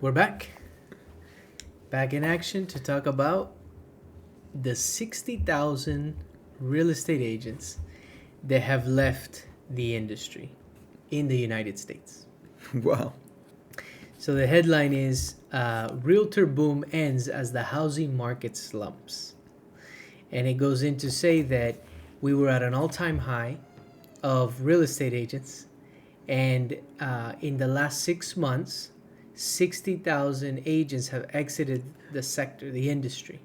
We're back. Back in action to talk about the 60,000 real estate agents that have left the industry in the United States. Wow. So the headline is Realtor Boom Ends as the Housing Market Slumps. And it goes in to say that we were at an all-time high of real estate agents. And in the last 6 months, 60,000 agents have exited the sector, the industry,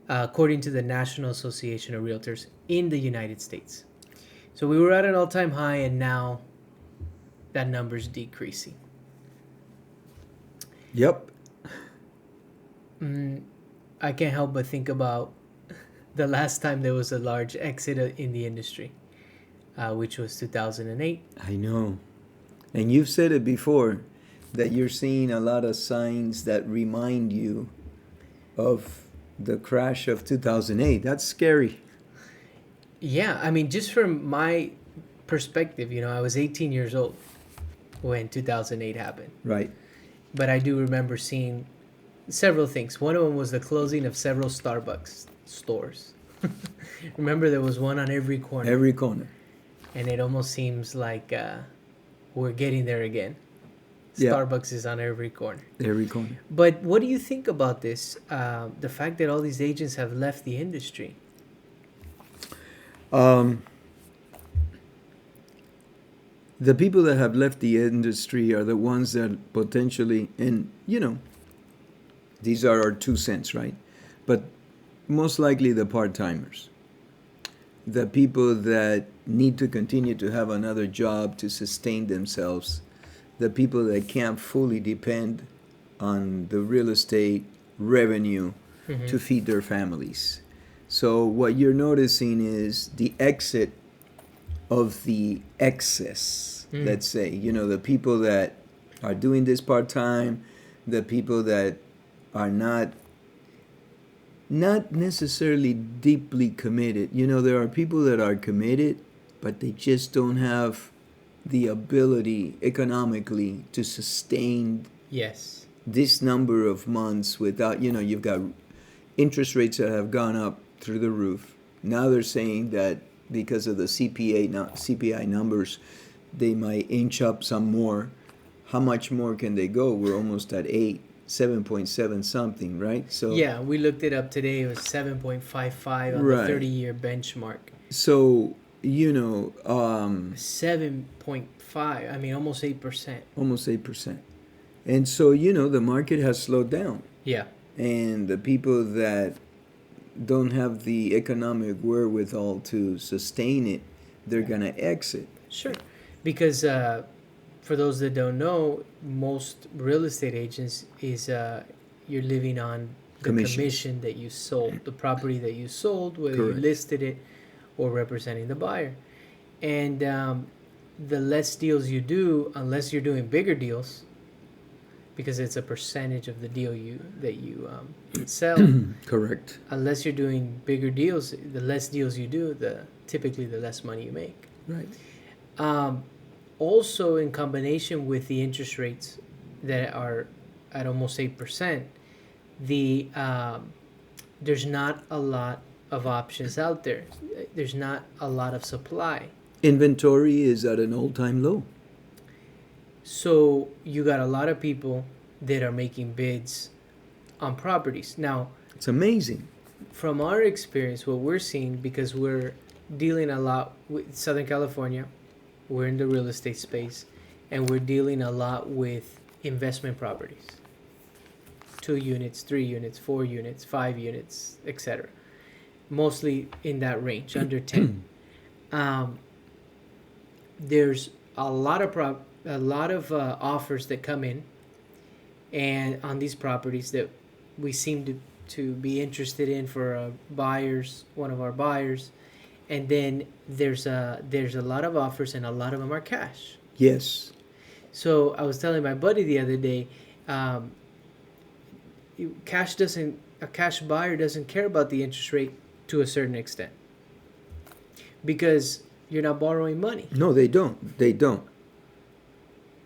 according to the National Association of Realtors in the United States. So we were at an all-time high, and now that number's decreasing. Yep. I can't help but think about the last time there was a large exit in the industry, which was 2008. I know. And you've said it before that you're seeing a lot of signs that remind you of the crash of 2008. That's scary. Yeah, I mean, just from my perspective, I was 18 years old when 2008 happened. Right. But I do remember seeing several things. One of them was the closing of several Starbucks stores. Remember, there was one on every corner. Every corner. And it almost seems like we're getting there again. Yeah. Starbucks is on every corner. Every corner. But what do you think about this? The fact that all these agents have left the industry. The people that have left the industry are the ones that potentially, and these are our 2 cents, right? But most likely the part-timers. The people that need to continue to have another job to sustain themselves. The people that can't fully depend on the real estate revenue to feed their families. So what you're noticing is the exit of the excess, let's say. The people that are doing this part-time, the people that are not necessarily deeply committed. There are people that are committed, but they just don't have the ability economically to sustain this number of months without, you've got interest rates that have gone up through the roof. Now they're saying that because of the CPI numbers, they might inch up some more. How much more can they go? We're almost at 7.7 something, right? So yeah, we looked it up today. It was 7.55 on the 30-year benchmark. So 7.5. I mean, almost 8%. Almost 8%. And so the market has slowed down. Yeah. And the people that don't have the economic wherewithal to sustain it, they're gonna exit. Sure, because for those that don't know, most real estate agents is you're living on the commission that you sold, the property that you sold, whether you listed it or representing the buyer. And the less deals you do, unless you're doing bigger deals, because it's a percentage of the deal that you sell. Correct. Unless you're doing bigger deals, the less deals you do, typically the less money you make. Right. Also, in combination with the interest rates that are at almost 8%, there's not a lot of options out there. There's not a lot of supply. Inventory is at an all-time low. So you got a lot of people that are making bids on properties. Now, it's amazing. From our experience, what we're seeing, because we're dealing a lot with Southern California, we're in the real estate space, and we're dealing a lot with investment properties. 2 units, 3 units, 4 units, 5 units, etc. Mostly in that range, under 10. There's a lot of offers that come in, and on these properties that we seem to be interested in for one of our buyers, and then there's a lot of offers, and a lot of them are cash. Yes. So I was telling my buddy the other day, a cash buyer doesn't care about the interest rate to a certain extent, because you're not borrowing money. No, they don't.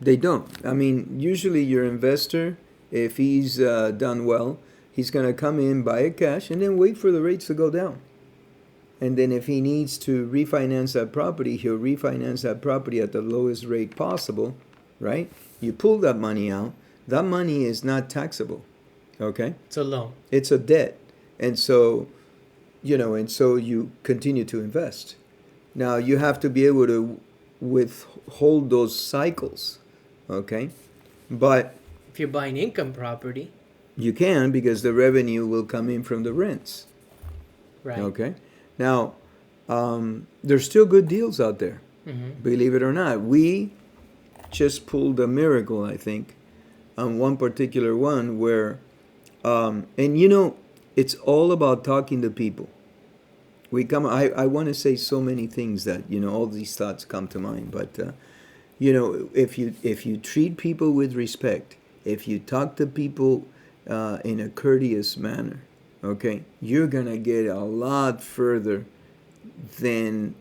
They don't. I mean, usually your investor, if he's done well, he's going to come in, buy it cash, and then wait for the rates to go down. And then if he needs to refinance that property, he'll refinance that property at the lowest rate possible, right? You pull that money out. That money is not taxable, okay? It's a loan. It's a debt. And so, and so you continue to invest. Now, you have to be able to withhold those cycles, okay? But If you're buying income property, you can, because the revenue will come in from the rents, right? okay? Now, there's still good deals out there, believe it or not. We just pulled a miracle, I think, on one particular one where, and it's all about talking to people. I want to say so many things that, all these thoughts come to mind, but, if you treat people with respect, if you talk to people in a courteous manner, okay, you're going to get a lot further than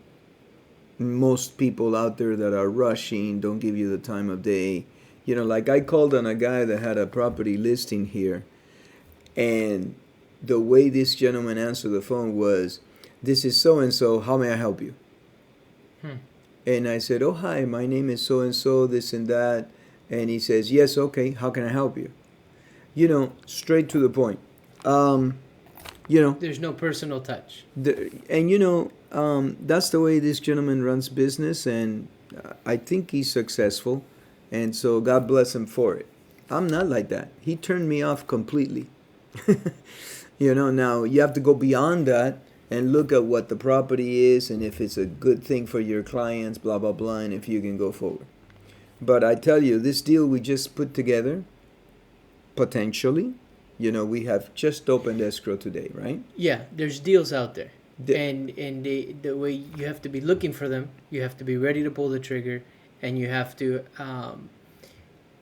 most people out there that are rushing, don't give you the time of day. Like I called on a guy that had a property listing here, and the way this gentleman answered the phone was, "This is so-and-so, how may I help you?" And I said, "Oh, hi, my name is so-and-so, this and that." And he says, "Yes, okay, how can I help you?" Straight to the point. There's no personal touch. That's the way this gentleman runs business, and I think he's successful, and so God bless him for it. I'm not like that. He turned me off completely. Now you have to go beyond that and look at what the property is and if it's a good thing for your clients, blah, blah, blah, and if you can go forward. But I tell you, this deal we just put together, potentially, we have just opened escrow today, right? Yeah, there's deals out there. And the way you have to be looking for them, you have to be ready to pull the trigger, and you have to,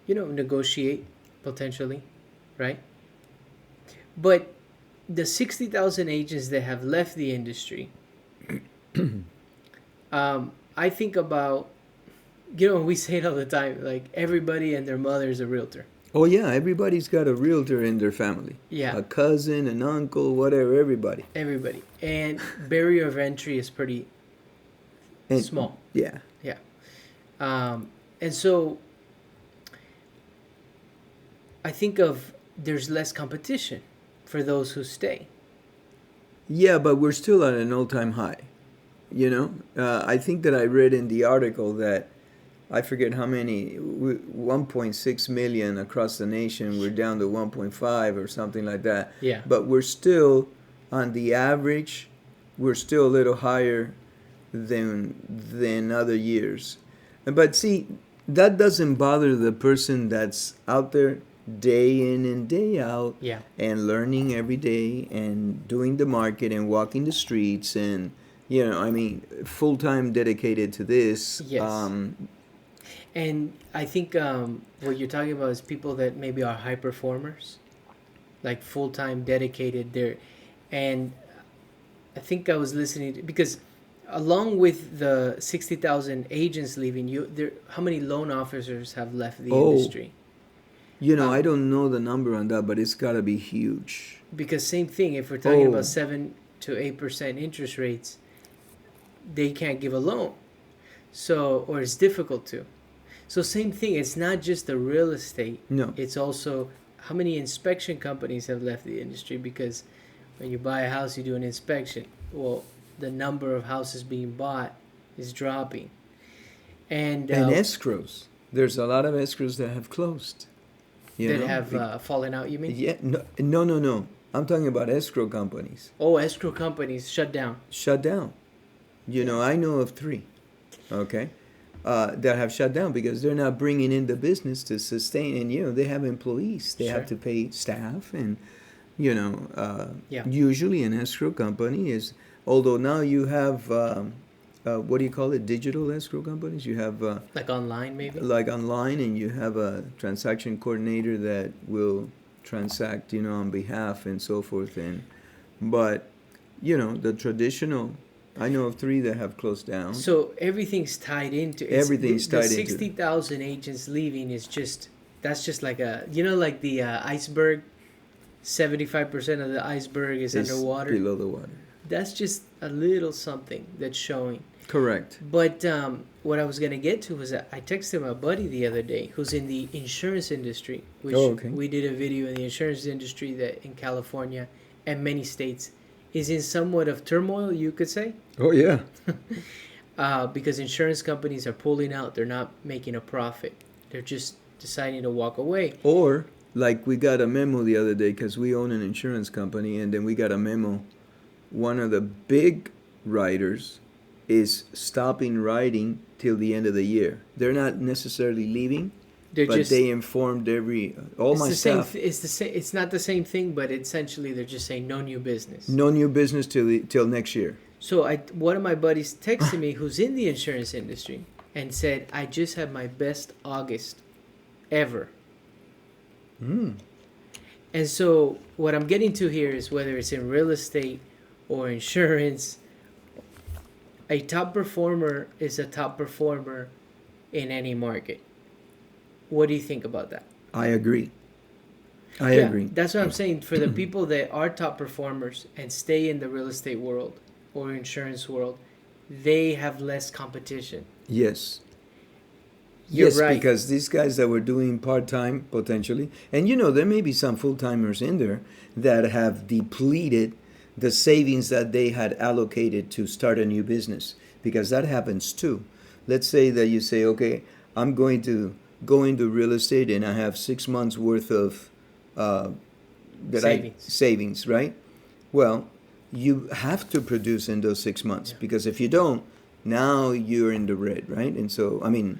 negotiate potentially, right? But the 60,000 agents that have left the industry, I think about, we say it all the time, like everybody and their mother is a realtor. Oh, yeah, everybody's got a realtor in their family. Yeah. A cousin, an uncle, whatever, everybody. Everybody. And barrier of entry is pretty small. Yeah. Yeah. And so I think there's less competition for those who stay. Yeah, but we're still at an all-time high. I think that I read in the article that I forget how many, 1.6 million across the nation. We're down to 1.5 or something like that. Yeah. But we're still, on the average, we're still a little higher than other years. But see, that doesn't bother the person that's out there day in and day out, Yeah. and learning every day and doing the market and walking the streets and, full-time dedicated to this. Yes. And I think what you're talking about is people that maybe are high performers, like full-time dedicated there. And I think I was listening to, because along with the 60,000 agents leaving, how many loan officers have left the industry? I don't know the number on that, but it's got to be huge. Because same thing, if we're talking about 7 to 8% interest rates, they can't give a loan. So, or it's difficult to. So same thing, it's not just the real estate. No. It's also how many inspection companies have left the industry, because when you buy a house, you do an inspection. Well, the number of houses being bought is dropping. And escrows. There's a lot of escrows that have closed. That have fallen out, you mean? Yeah, no. I'm talking about escrow companies. Oh, escrow companies shut down. Shut down. I know of 3, okay, that have shut down because they're not bringing in the business to sustain. And, they have employees. They have to pay staff. And, usually an escrow company is, although now you have, what do you call it, digital escrow companies? You have... like online, maybe? Like online, and you have a transaction coordinator that will transact, on behalf and so forth. But, the traditional I know of 3 that have closed down. So everything's tied into Everything's the tied into it. 60,000 agents leaving is just, that's just like a, like the iceberg. 75% of the iceberg is It's underwater. below the water. That's just a little something that's showing. Correct. But what I was gonna get to was that I texted my buddy the other day, who's in the insurance industry, which we did a video in the insurance industry that in California and many states is in somewhat of turmoil, you could say. Oh, yeah. Because insurance companies are pulling out, they're not making a profit. They're just deciding to walk away. Or, like, we got a memo the other day because we own an insurance company, and then we got a memo. One of the big writers is stopping writing till the end of the year. They're not necessarily leaving, but they informed all my staff. It's not the same thing, but essentially they're just saying no new business. No new business till next year. So one of my buddies texted me who's in the insurance industry and said, I just had my best August ever. And so what I'm getting to here is whether it's in real estate or insurance, a top performer is a top performer in any market. What do you think about that? I agree. I agree. That's what I'm saying. For the people that are top performers and stay in the real estate world or insurance world, they have less competition. Yes. You're yes, right. Because these guys that were doing part-time, potentially, and there may be some full-timers in there that have depleted the savings that they had allocated to start a new business, because that happens too. Let's say that you say, okay, I'm going to go into real estate and I have 6 months worth of savings, right? Well, you have to produce in those 6 months, because if you don't, now you're in the red, right? And so, I mean,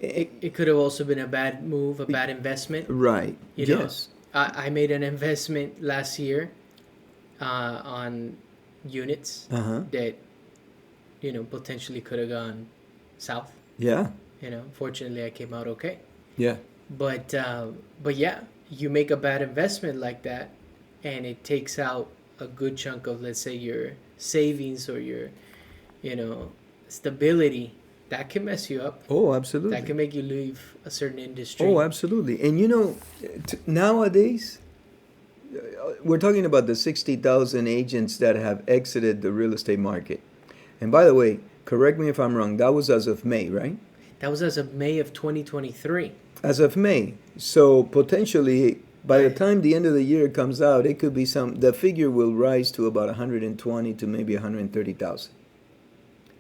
it could have also been a bad move, a bad investment. Right. Yes. I made an investment last year on units that, potentially could have gone south. Yeah. Fortunately I came out okay. Yeah. But yeah, you make a bad investment like that and it takes out a good chunk of, let's say, your savings or your, stability. That can mess you up. Oh, absolutely. That can make you leave a certain industry. Oh, absolutely. And nowadays, we're talking about the 60,000 agents that have exited the real estate market. And by the way, correct me if I'm wrong, that was as of May, right? That was as of May of 2023. As of May. So potentially, by the time the end of the year comes out, it could be the figure will rise to about 120 to maybe 130,000.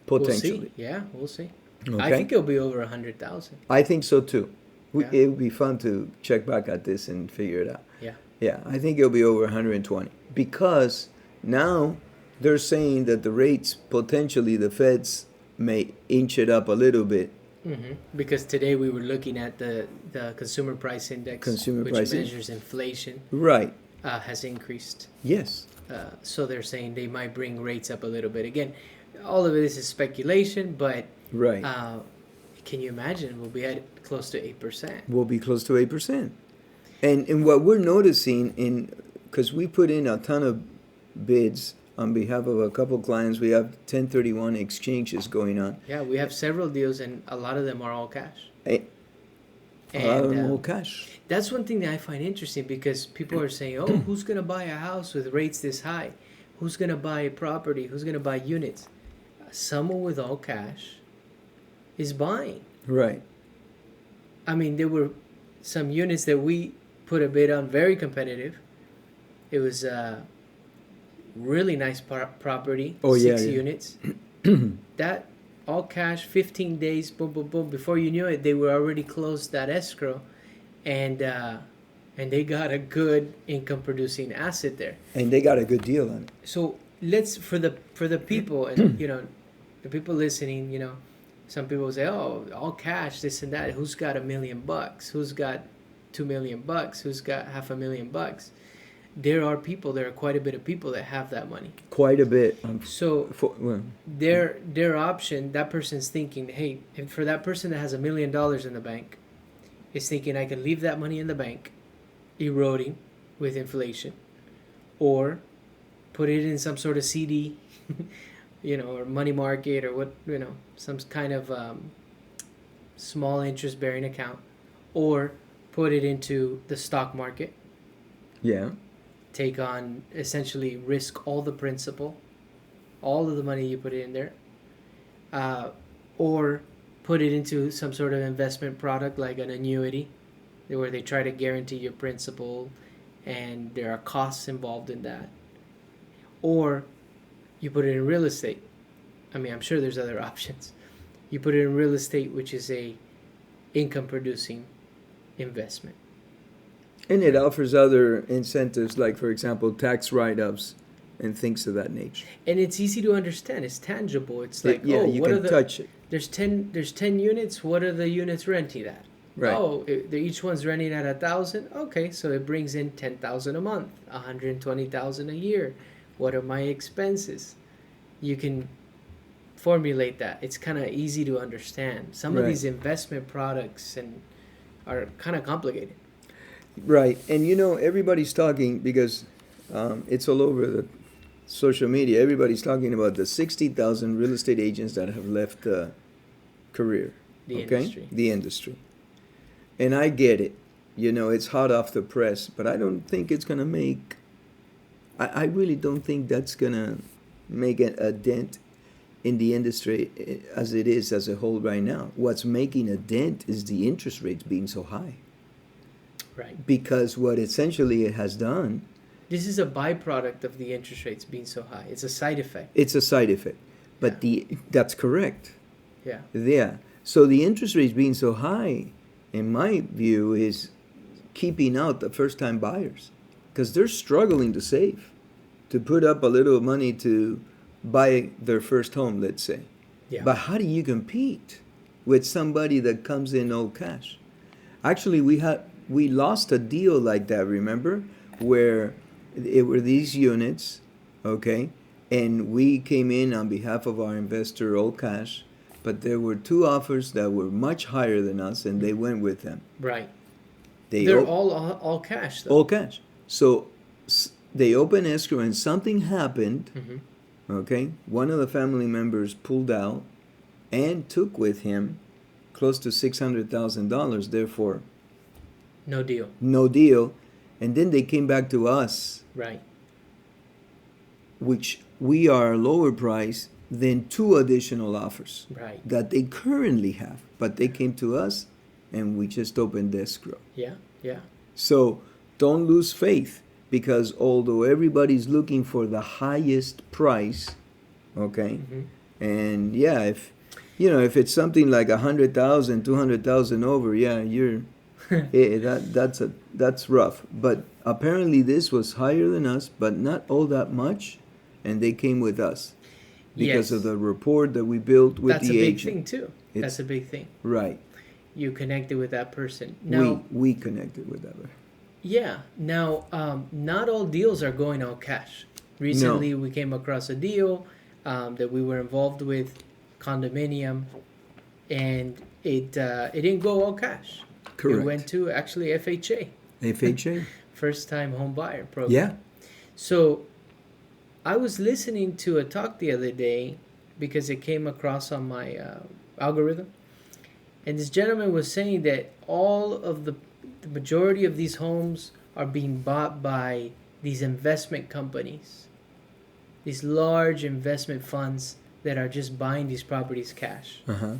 Potentially. We'll see. Yeah, we'll see. Okay. I think it'll be over 100,000. I think so too. Yeah. It would be fun to check back at this and figure it out. Yeah. Yeah, I think it'll be over 120, because now they're saying that the rates, potentially the feds may inch it up a little bit. Because today we were looking at the consumer price index, which measures inflation. Right. Has increased. Yes. So they're saying they might bring rates up a little bit. Again, all of this is speculation, but right. Can you imagine? We'll be at close to 8%. We'll be close to 8%. And what we're noticing, because we put in a ton of bids on behalf of a couple clients, we have 1031 exchanges going on. Yeah, we have several deals, and a lot of them are all cash. A lot of them all cash. That's one thing that I find interesting, because people are saying, oh, who's going to buy a house with rates this high? Who's going to buy a property? Who's going to buy units? Someone with all cash is buying. Right. I mean, there were some units that we put a bid on, very competitive. It was a really nice property, 6 units. That all cash, 15 days, boom, boom, boom. Before you knew it, they were already closed that escrow, and they got a good income-producing asset there. And they got a good deal on it. So let's for the people, and the people listening, some people say, oh, all cash, this and that. Who's got $1 million? Who's got $2 million? Who's got $500,000? There are quite a bit of people that have that money. Quite a bit. Their option, that person's thinking, hey, and for that person that has $1 million in the bank, is thinking, I can leave that money in the bank, eroding with inflation, or put it in some sort of CD, or money market, or some kind of small interest bearing account, or put it into the stock market, Yeah. take on, essentially risk all the principal, all of the money you put in there, or put it into some sort of investment product like an annuity, where they try to guarantee your principal and there are costs involved in that, or you put it in real estate. I mean, I'm sure there's other options. You put it in real estate, which is a income producing investment. And it offers other incentives, like, for example, tax write-ups and things of that nature. And it's easy to understand. It's tangible. It's like, Yeah, you what are can the touch it. there's 10 units. What are the units renting at? Right. Each one's renting at 1,000. Okay, so it brings in 10,000 a month, 120,000 a year. What are my expenses? You can formulate that. It's kind of easy to understand. Some of Right. these investment products are kind of complicated. Right. And everybody's talking because it's all over the social media. Everybody's talking about the 60,000 real estate agents that have left the career. The industry. The industry. And I get it. It's hot off the press, but I don't think it's going to make, I really don't think that's going to make a dent in the industry as it is as a whole right now. What's making a dent is the interest rates being so high. Right. Because what essentially it has done, This is a byproduct of the interest rates being so high. It's a side effect. it's a side effect. But that's correct. Yeah. Yeah. So the interest rates being so high, in my view, is keeping out the first-time buyers because they're struggling to save, to put up a little money to buy their first home, let's say. Yeah. But how do you compete with somebody that comes in all cash? Actually, we lost a deal like that, remember, where it were these units, okay, and we came in on behalf of our investor, all cash, but there were two offers that were much higher than us, and they went with them. Right. They They're all cash, though. all cash. So they opened escrow, and something happened. Mm-hmm. Okay, one of the family members pulled out and took with him close to $600,000. Therefore, No deal. no deal. And then they came back to us, Right. which we are lower price than two additional offers Right. that they currently have. But they came to us, and we just opened escrow. Yeah. Yeah. So don't lose faith, because although everybody's looking for the highest price, okay, Mm-hmm. and yeah, if it's something like 100,000, 200,000 over, yeah, that's rough. But apparently this was higher than us, but not all that much, and they came with us because Yes. of the rapport that we built with That's the a big agent. thing too. That's a big thing. Right. You connected with that person. Now, We connected with that. yeah. Now, not all deals are going all cash. Recently, we came across a deal that we were involved with, condominium, and it didn't go all cash. Correct. It went to actually FHA, FHA. first time home buyer program. Yeah. So I was listening to a talk the other day because it came across on my algorithm. And this gentleman was saying that the majority of these homes are being bought by these investment companies, these large investment funds that are just buying these properties cash. Uh-huh.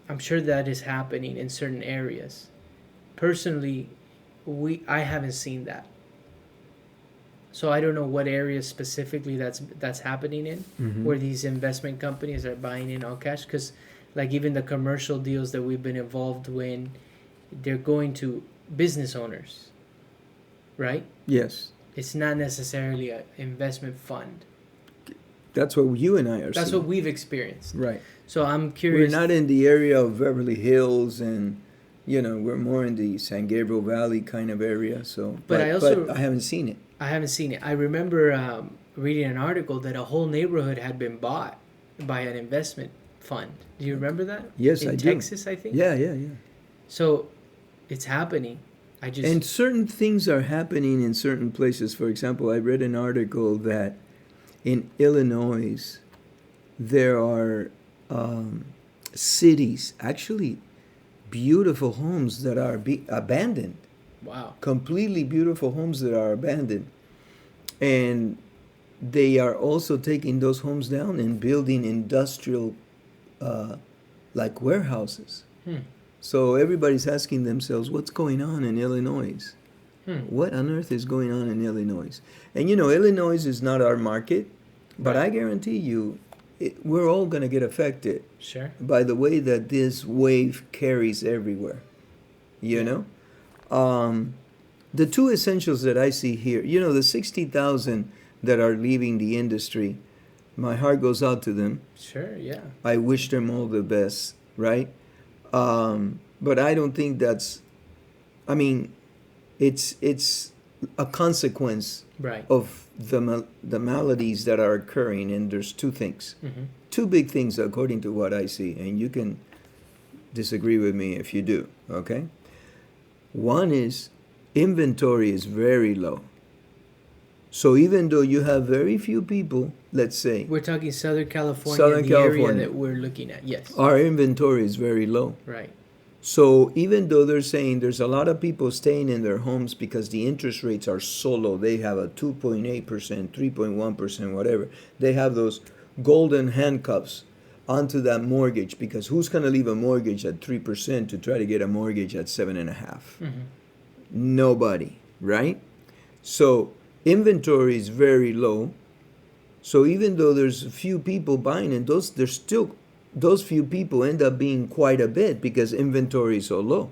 I'm sure that is happening in certain areas. Personally, I haven't seen that. So I don't know what area specifically that's happening in, Mhm. where these investment companies are buying in all cash. Because, like, even the commercial deals that we've been involved with, they're going to business owners, right? Yes. It's not necessarily an investment fund. That's what you and I are That's seeing. what we've experienced. Right. So I'm We're curious. not in the area of Beverly Hills, and we're more in the San Gabriel Valley kind of area. So, But I also- but I haven't seen it. I haven't seen it. I remember reading an article that a whole neighborhood had been bought by an investment fund. Do you remember that? Yes, in I do. Texas, I think. Yeah. So it's happening. And certain things are happening in certain places. For example, I read an article that in Illinois, there are cities, actually beautiful homes that are abandoned, Wow. completely beautiful homes that are abandoned. And they are also taking those homes down and building industrial, like warehouses. Hmm. So everybody's asking themselves, what's going on in Illinois? Hmm. What on earth is going on in Illinois? And Illinois is not our market, but Right. I guarantee you, we're all going to get affected Sure. by the way that this wave carries everywhere. You Yeah. know? The two essentials that I see here, the 60,000 that are leaving the industry, my heart goes out to them. Sure. Yeah. I wish them all the best, right? But I don't think that's, I mean, it's a consequence Right. of the maladies that are occurring, and there's two things. Mm-hmm. Two big things according to what I see, and you can disagree with me if you do, okay? One is inventory is very low. So even though you have very few people, let's say, We're talking Southern California, Southern the California. area that we're looking at. Yes. our inventory is very low. Right. So even though they're saying there's a lot of people staying in their homes because the interest rates are so low, they have a 2.8%, 3.1%, whatever. They have those golden handcuffs onto that mortgage, because who's going to leave a mortgage at 3% to try to get a mortgage at 7.5%? Mm-hmm. Nobody, right? So inventory is very low. So even though there's a few people buying, and those few people end up being quite a bit because inventory is so low.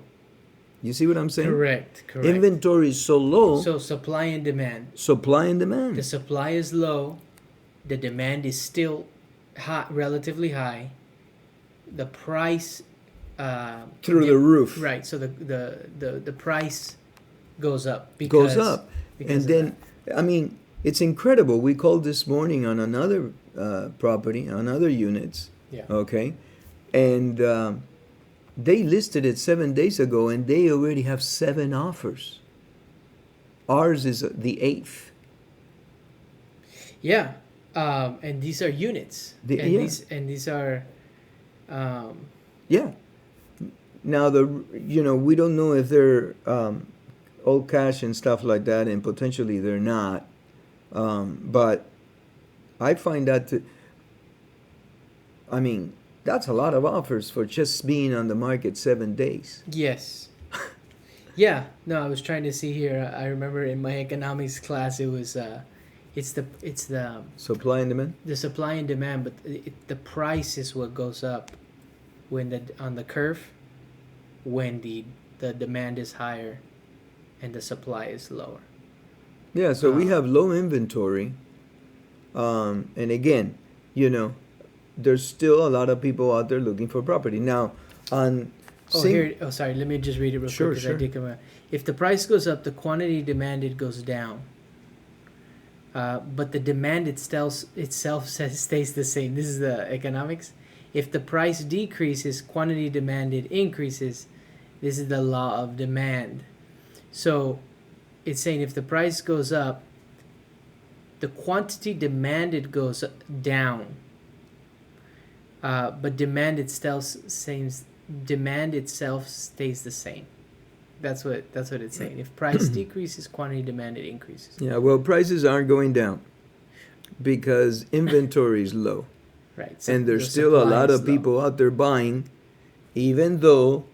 You see what I'm saying? Correct. Inventory is so low. So supply and demand. Supply and demand. The supply is low. The demand is still high, relatively high. The price Through the roof. Right. So the price goes up because Goes up. because And of then, I mean, it's incredible. We called this morning on another property, on other units. Yeah. Okay. And they listed it 7 days ago, and they already have 7 offers. Ours is the 8th. Yeah. And these are units. Yeah. These are Yeah. Now we don't know if they're all cash and stuff like that, and potentially they're not. But I find that that's a lot of offers for just being on the market 7 days. Yes. Yeah. No, I was trying to see here. I remember in my economics class, it was it's the Supply and demand. the supply and demand, but the price is what goes up when on the curve when the demand is higher and the supply is lower. Yeah, so we have low inventory, and again, there's still a lot of people out there looking for property. Now, Sorry, let me just read it real Sure, quick because I sure. did come out. If the price goes up, the quantity demanded goes down. But the demand itself stays the same. This is the economics. If the price decreases, quantity demanded increases. This is the law of demand. So it's saying if the price goes up, the quantity demanded goes down. But demand itself stays the same. That's what it's saying. If price decreases, quantity demanded increases. Yeah, well, prices aren't going down because inventory is low. Right. So And there's the still a supply lot is of low. people out there buying, even though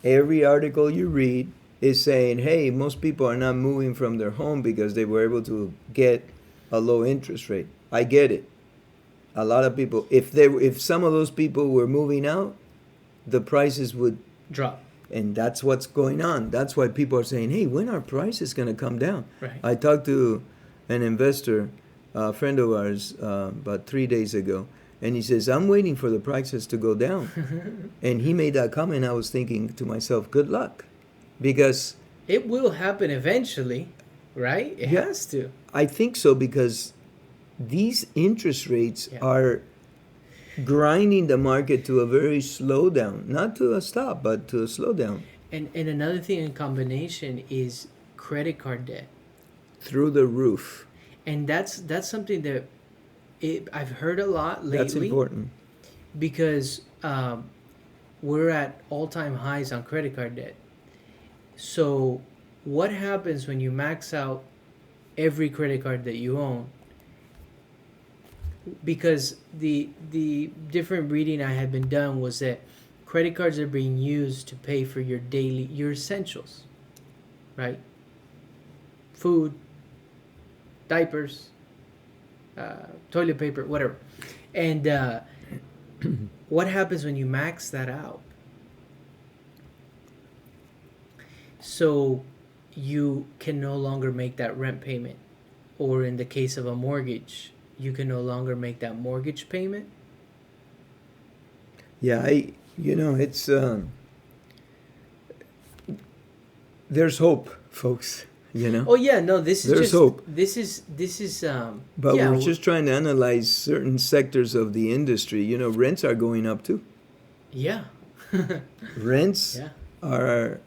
every article you read is saying, hey, most people are not moving from their home because they were able to get a low interest rate. I get it. A lot of people, if some of those people were moving out, the prices would Drop. And that's what's going on. That's why people are saying, hey, when are prices going to come down? Right. I talked to an investor, a friend of ours, about 3 days ago, and he says, I'm waiting for the prices to go down. And he made that comment. I was thinking to myself, good luck. Because It will happen eventually, right? It Yeah. has to. I think so, because these interest rates Yeah. are grinding the market to a very slowdown. Not to a stop, but to a slowdown. And another thing in combination is credit card debt. Through the roof. And that's something that I've heard a lot That's lately important. because we're at all-time highs on credit card debt. So what happens when you max out every credit card that you own? Because the different reading I had been done was that credit cards are being used to pay for your essentials, right? Food, diapers, toilet paper, whatever. And what happens when you max that out? So you can no longer make that rent payment, or in the case of a mortgage, you can no longer make that mortgage payment. Yeah, it's there's hope, folks. Oh yeah, no, this is There's just hope. this is But yeah, we're just trying to analyze certain sectors of the industry. Rents are going up too. yeah. Rents Yeah. are,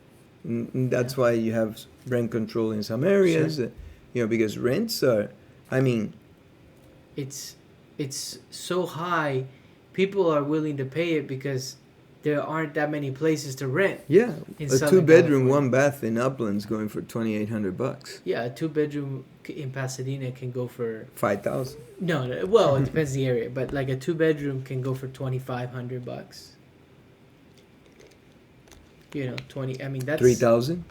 that's why you have rent control in some areas. Sure. Because rents are, I mean, It's so high, people are willing to pay it because there aren't that many places to rent. yeah, In a Southern 2-bedroom, California. 1-bath in Upland's going for $2,800. Yeah, a 2-bedroom in Pasadena can go for 5,000. no, well, it depends the area, but like a 2-bedroom can go for $2,500. 20. I mean, that's 3,000.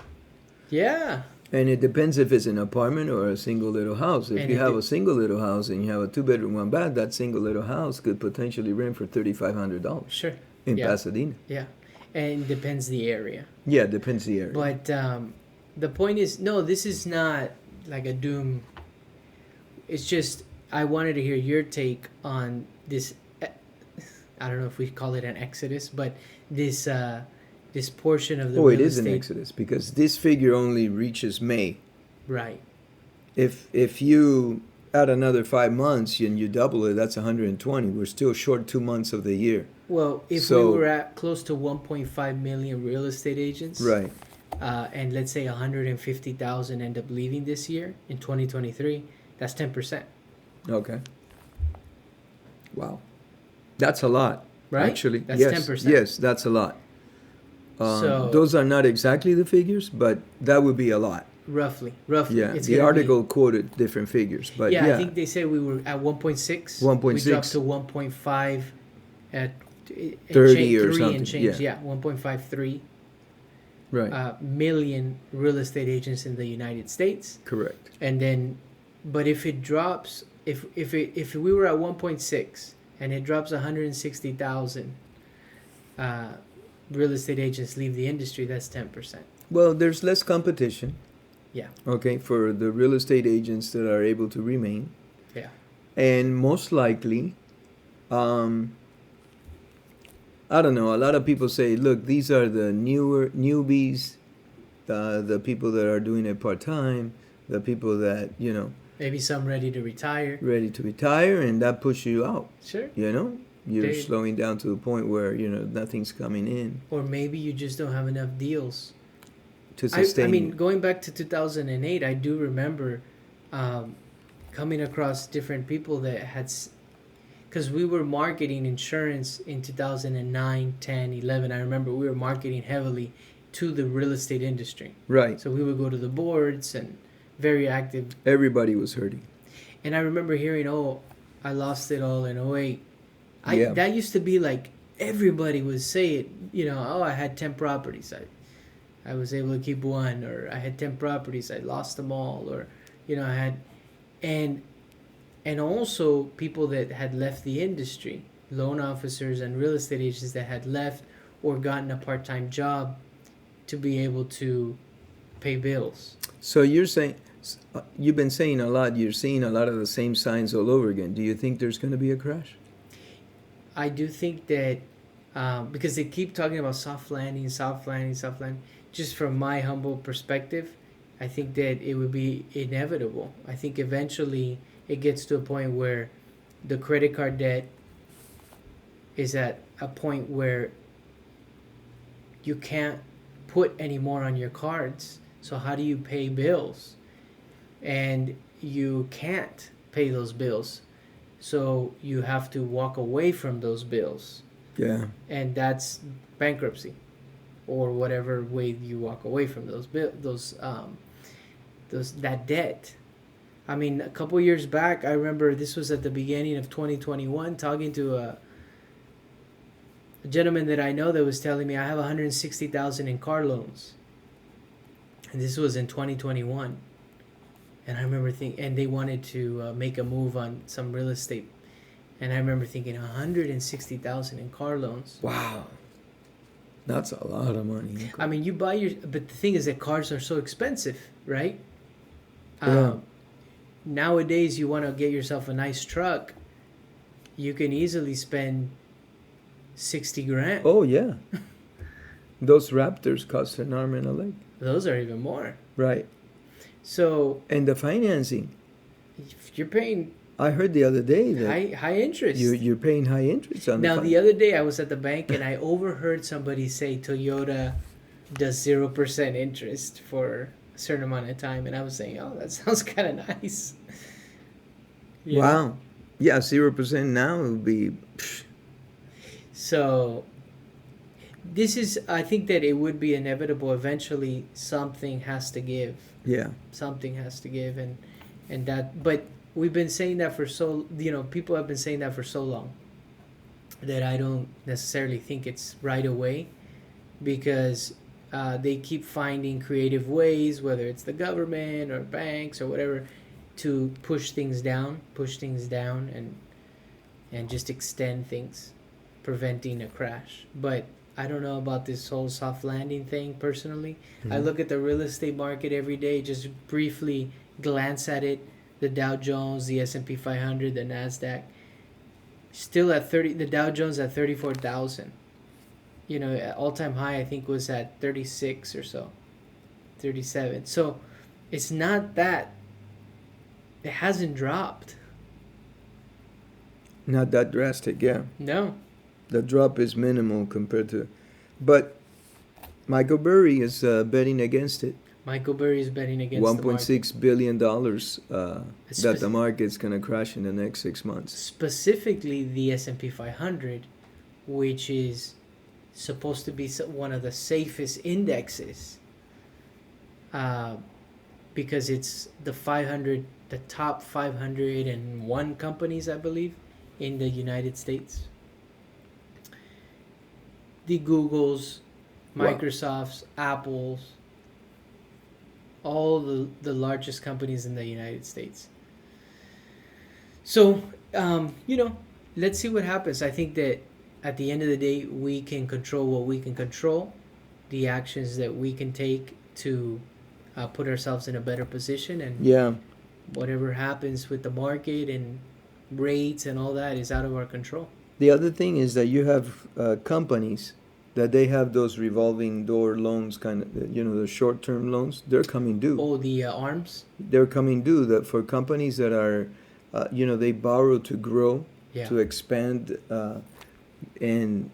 Yeah. And it depends if it's an apartment or a single little house. If And you it have de- a single little house and you have a 2-bedroom, 1-bath, that single little house could potentially rent for $3,500 Sure. in Yeah. Pasadena. Yeah, and it depends the area. Yeah, depends the area. But the point is, no, this is not like a doom. It's just I wanted to hear your take on this. I don't know if we call it an exodus, but this portion of the Oh, real it is an estate. exodus because this figure only reaches May. Right. If you add another 5 months and you double it, that's 120. We're still short 2 months of the year. Well, if So- we were at close to 1.5 million real estate agents, Right. And let's say 150,000 end up leaving this year in 2023, that's 10%. Okay. Wow. That's a lot. Right? Actually, That's yes, 10%. yes, that's a lot. So- Those are not exactly the figures, but that would be a lot. Roughly. Yeah, It's the gonna be- article quoted different figures, but yeah, yeah, I think they said we were at 1.6. 1.6. We dropped to 1.5 at 30 or 3 something, and change. yeah. 1.53 right, million real estate agents in the United States. correct. And then, but if it drops, if we were at 1.6 and it drops 160,000 real estate agents leave the industry, that's 10%. Well, there's less competition. Yeah. Okay, for the real estate agents that are able to remain, Yeah. and most likely, I don't know. A lot of people say, look, these are the newbies, the people that are doing it part time, the people that Maybe some ready to retire. ready to retire, and that pushes you out. Sure. You're They- slowing down to the point where nothing's coming in Or maybe you just don't have enough deals. to I sustain. mean, going back to 2008, I do remember coming across different people that had, because we were marketing insurance in 2009, 10, 11. I remember we were marketing heavily to the real estate industry. Right. So we would go to the boards and very active. Everybody was hurting. And I remember hearing, oh, I lost it all in '08. Yeah. That used to be like everybody would say it, oh, I had 10 properties. I was able to keep one, or I had 10 properties, I lost them all, or I had, and also people that had left the industry, loan officers and real estate agents that had left or gotten a part-time job to be able to pay bills. So you're saying, you've been saying a lot. You're seeing a lot of the same signs all over again. Do you think there's going to be a crash? I do think that because they keep talking about soft landing. Just from my humble perspective, I think that it would be inevitable. I think eventually it gets to a point where the credit card debt is at a point where you can't put any more on your cards. So how do you pay bills? And you can't pay those bills. So you have to walk away from those bills, Yeah. and that's bankruptcy, or whatever way you walk away from those that debt. I mean, a couple years back, I remember this was at the beginning of 2021, talking to a gentleman that I know that was telling me I have 160,000 in car loans, and this was in 2021. And I remember thinking, and they wanted to make a move on some real estate, and I remember thinking 160,000 in car loans. Wow. That's a lot of money. I mean, you buy but the thing is that cars are so expensive, right? Yeah. Nowadays, you want to get yourself a nice truck, you can easily spend 60 grand. Oh, yeah. Those Raptors cost an arm and a leg. Those are even more. Right. So, And the financing. you're paying I heard the other day that high interest. you're paying high interest on Now, the the other day I was at the bank and I overheard somebody say Toyota does 0% interest for a certain amount of time, and I was saying, oh, that sounds kind of nice. You know? Wow. Yeah, 0% now would be. So I think that it would be inevitable. Eventually, something has to give. Yeah. Something has to give, and that. But we've been saying that for people have been saying that for so long that I don't necessarily think it's right away, because they keep finding creative ways, whether it's the government or banks or whatever, to push things down, and just extend things, preventing a crash. But I don't know about this whole soft landing thing personally. I look at the real estate market every day, just briefly glance at it, the Dow Jones, the S&P 500, the Nasdaq, still at 30, the Dow Jones at 34,000. All-time high I think was at 36 or so, 37. So it's not that it hasn't dropped. Not that drastic, yeah. No. The drop is minimal compared to. But Michael Burry is betting against it. Michael Burry is betting against $1.6 billion that the market's going to crash in the next 6 months. Specifically the S&P 500, which is supposed to be one of the safest indexes, because it's the top 501 companies, I believe, in the United States. The Googles, Microsofts, Apples, all the largest companies in the United States. So, let's see what happens. I think that at the end of the day, we can control what we can control, the actions that we can take to put ourselves in a better position, and whatever happens with the market and rates and all that is out of our control. The other thing is that you have companies that they have those revolving door loans, kind of, the short-term loans. They're coming due. Oh, the ARMs? They're coming due. That for companies that are, they borrow to grow, to expand, and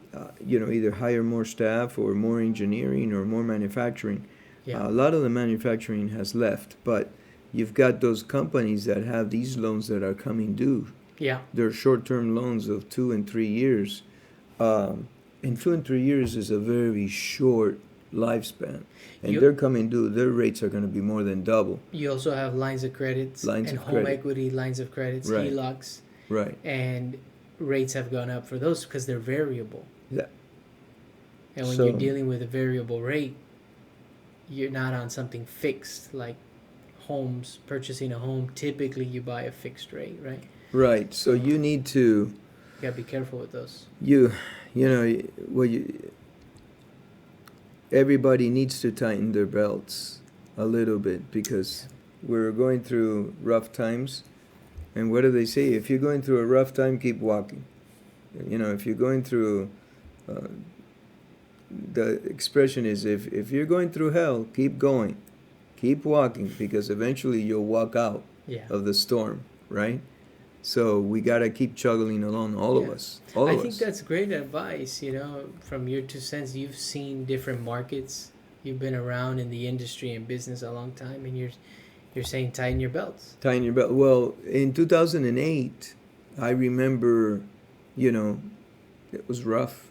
either hire more staff or more engineering or more manufacturing. Yeah. A lot of the manufacturing has left, but you've got those companies that have these loans that are coming due. Yeah. They're short-term loans of 2 and 3 years. And 2 and 3 years is a very short lifespan. And they're coming due. Their rates are going to be more than double. You also have lines of credits and home equity lines of credits, right. HELOCs. Right. And rates have gone up for those because they're variable. Yeah. And when you're dealing with a variable rate, you're not on something fixed, like homes. Purchasing a home, typically you buy a fixed rate, right? Right. So you need to... You got to be careful with those. Everybody needs to tighten their belts a little bit, because we're going through rough times. And what do they say? If you're going through a rough time, keep walking. If you're going through... the expression is, if you're going through hell, keep going. Keep walking, because eventually you'll walk out of the storm, right? So we got to keep chugging along, all of us. I think that's great advice, from your 2 cents. You've seen different markets. You've been around in the industry and business a long time, and you're saying tighten your belts. Tighten your belt. Well, in 2008, I remember, you know, it was rough.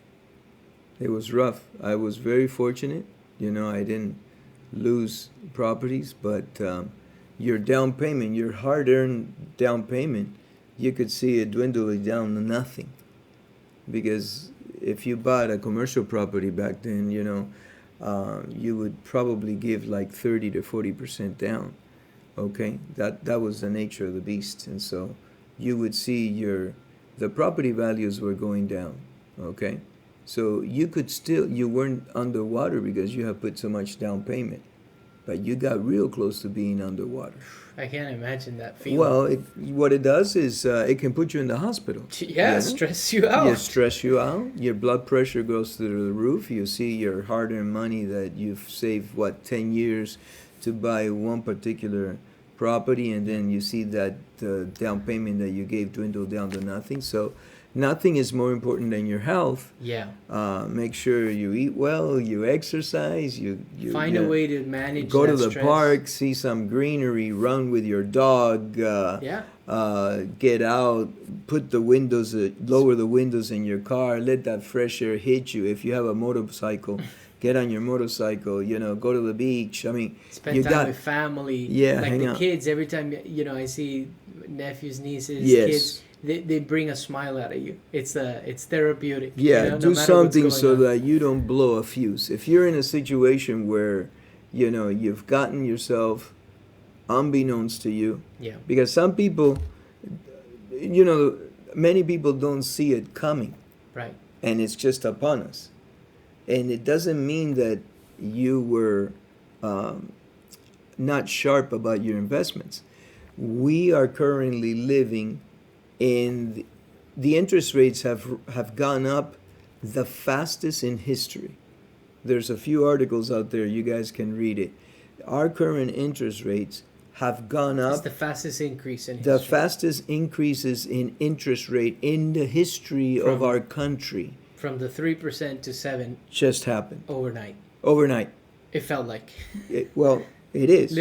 It was rough. I was very fortunate. You know, I didn't lose properties, but your down payment, your hard-earned down payment, you could see it dwindling down to nothing. Because if you bought a commercial property back then, you know, you would probably give like 30 to 40% down. Okay, that was the nature of the beast, and so you would see the property values were going down. Okay, so you weren't underwater because you have put so much down payment, but you got real close to being underwater. I can't imagine that feeling. Well, what it does is it can put you in the hospital. Yeah, You know? stress you out. You stress you out. Your blood pressure goes through the roof. You see your hard-earned money that you've saved 10 years to buy one particular property, and then you see that down payment that you gave dwindle down to nothing. So nothing is more important than your health. Yeah. Make sure you eat well, you exercise, you Find a way to manage go that to the stress. park, see some greenery, run with your dog. Yeah. Get out, lower the windows in your car, let that fresh air hit you. If you have a motorcycle, get on your motorcycle, you know, go to the beach. I mean, Spend time with family. Yeah, like hang the out. kids, every time, you know, I see nephews, nieces, Yes. kids, they bring a smile out of you. It's therapeutic. Yeah, you know, do no matter what's something going so on. that you don't blow a fuse. If you're in a situation where, you know, you've gotten yourself unbeknownst to you, Yeah. because some people, you know, many people don't see it coming, Right. and it's just upon us. And it doesn't mean that you were not sharp about your investments. We are currently living in the interest rates have gone up the fastest in history. There's a few articles out there, you guys can read it. Our current interest rates have gone It's up the fastest increase in the history. fastest increases in interest rate in the history of From- our country. From the 3% to 7 Just happened overnight. overnight. It felt like. Well, it is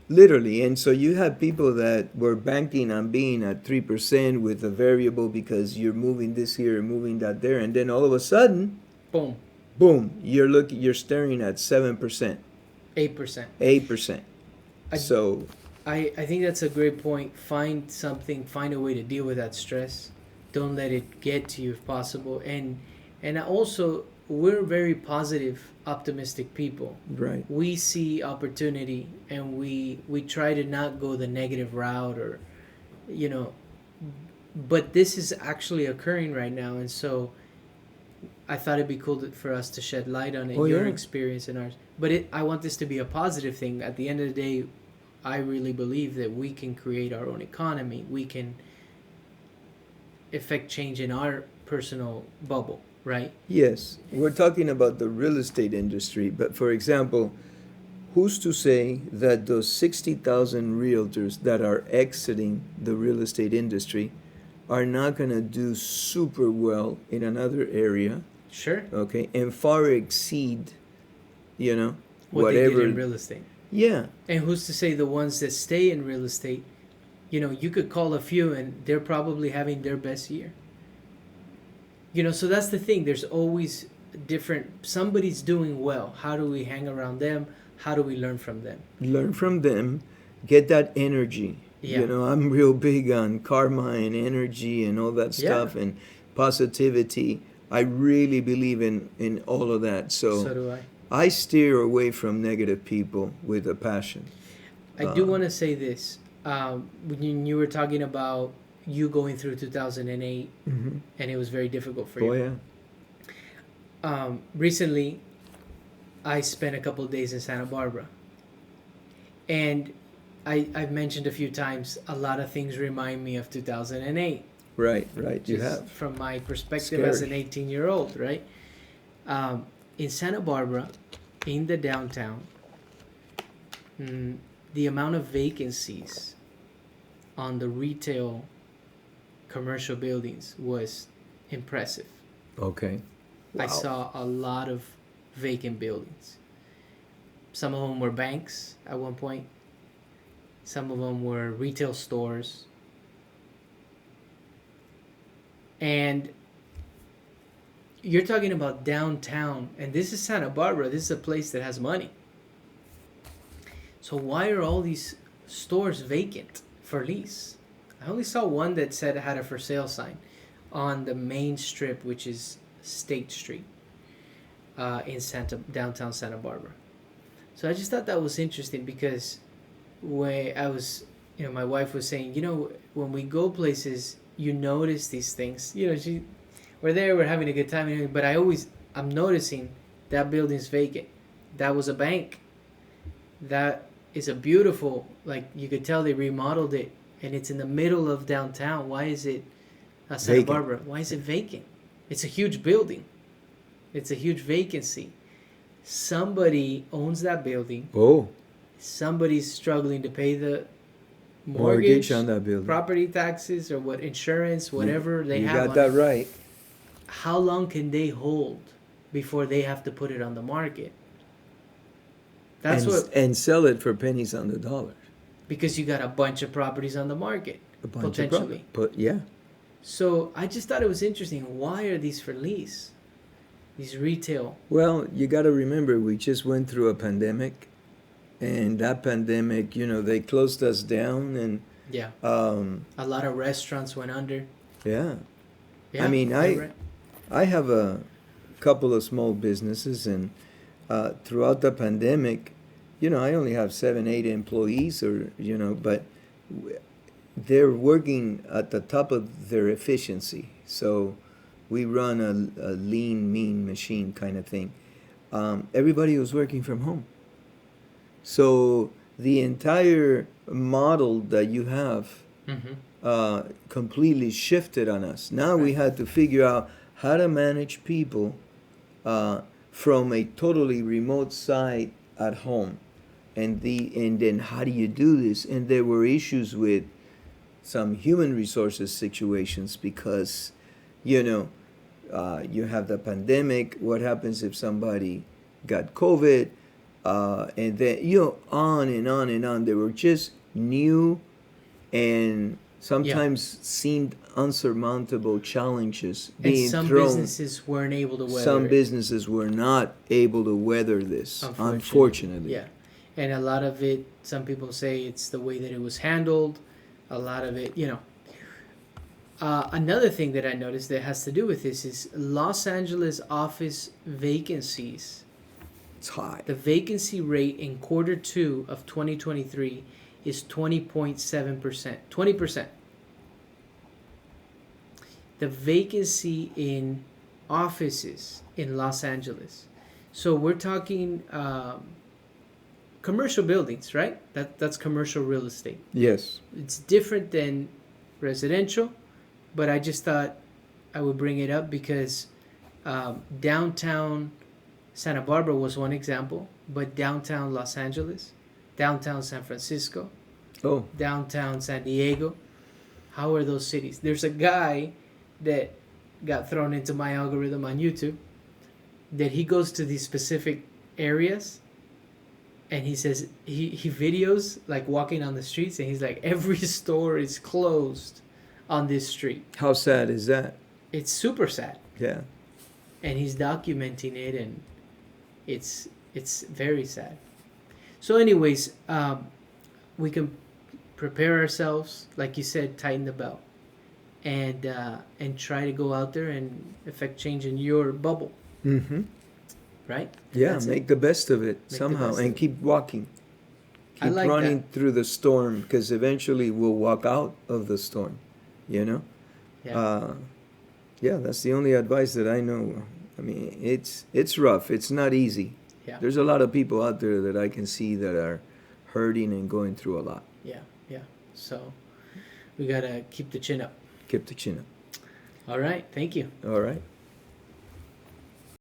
Literally. And so you have people that were banking on being at 3% with a variable because you're moving this here and moving that there, and then all of a sudden, Boom. boom, you're staring at 7%, 8%. 8%. I- So I think that's a great point. Find a way to deal with that stress. Don't let it get to you if possible. And also, we're very positive, optimistic people. right, We see opportunity, and we try to not go the negative route, or, you know, but this is actually occurring right now, and so I thought it'd be cool for us to shed light on it, Oh, your yeah. experience and ours. But I want this to be a positive thing. At the end of the day, I really believe that we can create our own economy. We can effect change in our personal bubble, right? yes, we're talking about the real estate industry, but for example, who's to say that those 60,000 realtors that are exiting the real estate industry are not going to do super well in another area, Sure. okay, and far exceed, you know, What whatever. they did in real estate. Yeah, And who's to say the ones that stay in real estate, you know, you could call a few and they're probably having their best year. You know, so that's the thing. There's always somebody's doing well. How do we hang around them? How do we learn from them? learn from them, get that energy. Yeah. You know, I'm real big on karma and energy and all that Yeah. stuff and positivity. I really believe in all of that. So do I. I steer away from negative people with a passion. I do want to say this. When you were talking about you going through 2008, Mm-hmm. and it was very difficult for Oh, you. yeah. Recently, I spent a couple of days in Santa Barbara. And I've mentioned a few times, a lot of things remind me of 2008. Right, you Just have. from my perspective as an Scary. 18-year-old, right? In Santa Barbara, in the downtown, the amount of vacancies on the retail commercial buildings was impressive. Okay. I Wow. saw a lot of vacant buildings. Some of them were banks at one point. Some of them were retail stores. And you're talking about downtown, and this is Santa Barbara. This is a place that has money. So why are all these stores vacant for lease? I only saw one that said it had a for sale sign on the main strip, which is State Street, in downtown Santa Barbara. So I just thought that was interesting because when I was, my wife was saying, when we go places, you notice these things. We're there, we're having a good time, but I'm noticing that building's vacant. That was a bank. That is a beautiful, like you could tell they remodeled it, and it's in the middle of downtown. Why is it Santa Vacant. Barbara? Why is it vacant? It's a huge building. It's a huge vacancy. Somebody owns that building. Oh, Somebody's struggling to pay the mortgage on that building. property taxes, or what, insurance, whatever they You have. got that right. How long can they hold before they have to put it on the market? That's And sell it for pennies on the dollar. because you got a bunch of properties on the market, A bunch potentially. But yeah. So I just thought it was interesting. Why are these for lease? These retail. Well, you got to remember, we just went through a pandemic, and that pandemic, they closed us down, and Yeah. A lot of restaurants went under. yeah. Yeah, I mean, you're right. I have a couple of small businesses, and throughout the pandemic, I only have 7, 8 employees, but they're working at the top of their efficiency. So we run a lean, mean machine kind of thing. Everybody was working from home. So the entire model that you have completely shifted on us. Now we had to figure out how to manage people from a totally remote site at home, and then how do you do this? And there were issues with some human resources situations because, you have the pandemic. What happens if somebody got COVID? And then on and on and on. They were just new and sometimes seemed unsurmountable challenges being And some thrown. businesses weren't able to weather Some it, businesses were not able to weather this, unfortunately. Yeah. And a lot of it, some people say it's the way that it was handled. A lot of it, Another thing that I noticed that has to do with this is Los Angeles office vacancies. It's high. The vacancy rate in quarter 2 of 2023 is 20.7%. 20%. The vacancy in offices in Los Angeles. So we're talking commercial buildings, right? That's commercial real estate. Yes. It's different than residential, but I just thought I would bring it up because downtown Santa Barbara was one example, but downtown Los Angeles, downtown San Francisco, downtown San Diego, how are those cities? There's a guy that got thrown into my algorithm on YouTube that he goes to these specific areas and he says he videos like walking on the streets, and he's like, every store is closed on this street. How sad is that? It's super sad. Yeah. And he's documenting it, and it's very sad. So anyways, we can prepare ourselves, like you said, tighten the belt, and try to go out there and affect change in your bubble. Mm-hmm. Right? Yeah, make the best of it somehow, and keep walking. Keep like running through the storm, because eventually we'll walk out of the storm, Yeah. Yeah, that's the only advice that I know. I mean, it's rough. It's not easy. Yeah. There's a lot of people out there that I can see that are hurting and going through a lot. Yeah. So we gotta keep the chin up. Keep the chin up. All right. Thank you. All right.